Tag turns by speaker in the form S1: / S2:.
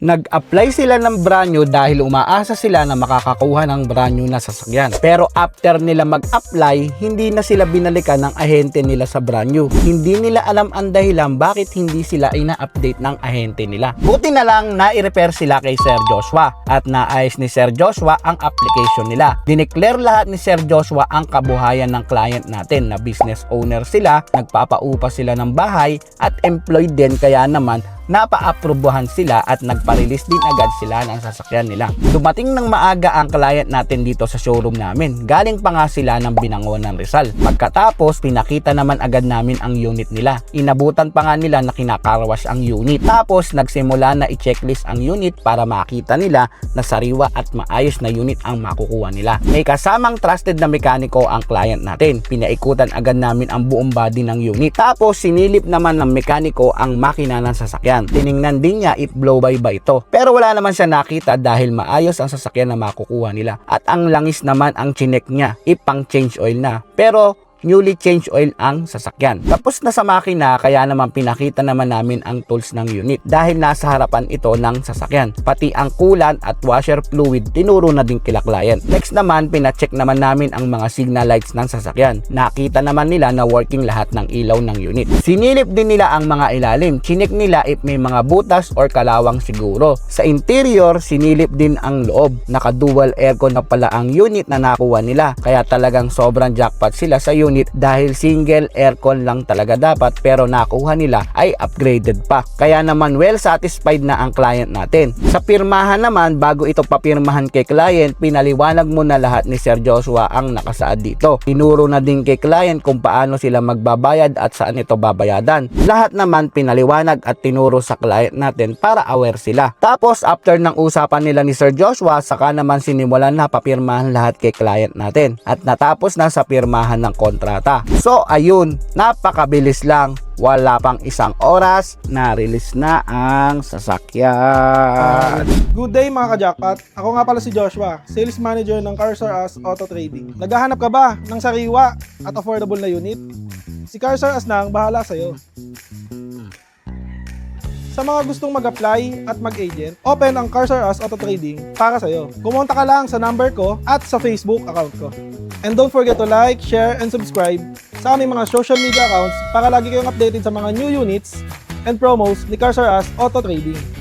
S1: Nag-apply sila ng brand new dahil umaasa sila na makakakuha ng brand new na sasakyan. Pero after nila mag-apply, hindi na sila binalikan ng ahente nila sa brand new. Hindi nila alam ang dahilan bakit hindi sila ina-update ng ahente nila. Buti na lang nai-repair sila kay Sir Joshua at naayos ni Sir Joshua ang application nila. Dineclare lahat ni Sir Joshua ang kabuhayan ng client natin na business owner sila, nagpapaupa sila ng bahay at employed din, kaya naman napa-aprobahan sila at nagpa-release din agad sila ng sasakyan nila. Dumating ng maaga ang client natin dito sa showroom namin. Galing pa nga sila ng Binangonan, Rizal. Pagkatapos, pinakita naman agad namin ang unit nila. Inabutan pa nga nila na kinakarwash ang unit. Tapos, nagsimula na i-checklist ang unit para makita nila na sariwa at maayos na unit ang makukuha nila. May kasamang trusted na mekaniko ang client natin. Pinaikutan agad namin ang buong body ng unit. Tapos, sinilip naman ng mekaniko ang makina ng sasakyan. Tiningnan din niya if blow by ba ito. Pero wala naman siya nakita dahil maayos ang sasakyan na makukuha nila. At ang langis naman ang chinek niya if pang change oil na. Pero newly change oil ang sasakyan. Tapos na sa makina, kaya naman pinakita naman namin ang tools ng unit dahil nasa harapan ito ng sasakyan. Pati ang coolant at washer fluid tinuro na din kila client. Next naman, pinacheck naman namin ang mga signal lights ng sasakyan. Nakita naman nila na working lahat ng ilaw ng unit. Sinilip din nila ang mga ilalim. Chinek nila if may mga butas or kalawang siguro. Sa interior, sinilip din ang loob. Naka-dual aircon na pala ang unit na nakuha nila. Kaya talagang sobrang jackpot sila sa unit dahil single aircon lang talaga dapat, pero nakuha nila ay upgraded pa. Kaya naman well satisfied na ang client natin. Sa pirmahan naman, bago ito papirmahan kay client, pinaliwanag muna lahat ni Sir Joshua ang nakasaad dito. Tinuro na din kay client kung paano sila magbabayad at saan ito babayadan. Lahat naman pinaliwanag at tinuro sa client natin para aware sila. Tapos after ng usapan nila ni Sir Joshua, saka naman sinimulan na papirmahan lahat kay client natin at natapos na sa pirmahan ng kontrata. So ayun, napakabilis lang. Wala pang isang oras, na-release na ang sasakyan.
S2: Good day mga ka-jackpot. Ako nga pala si Joshua, Sales Manager ng Carsar As Auto Trading. Naghahanap ka ba ng sariwa at affordable na unit? Si Carsar As na ang bahala sa'yo. Sa mga gustong mag-apply at mag-agent, open ang Carsar As Auto Trading para sa'yo. Kumonta ka lang sa number ko at sa Facebook account ko. And don't forget to like, share, and subscribe sa aming mga social media accounts para lagi kayong updated sa mga new units and promos ni Carsar As Auto Trading.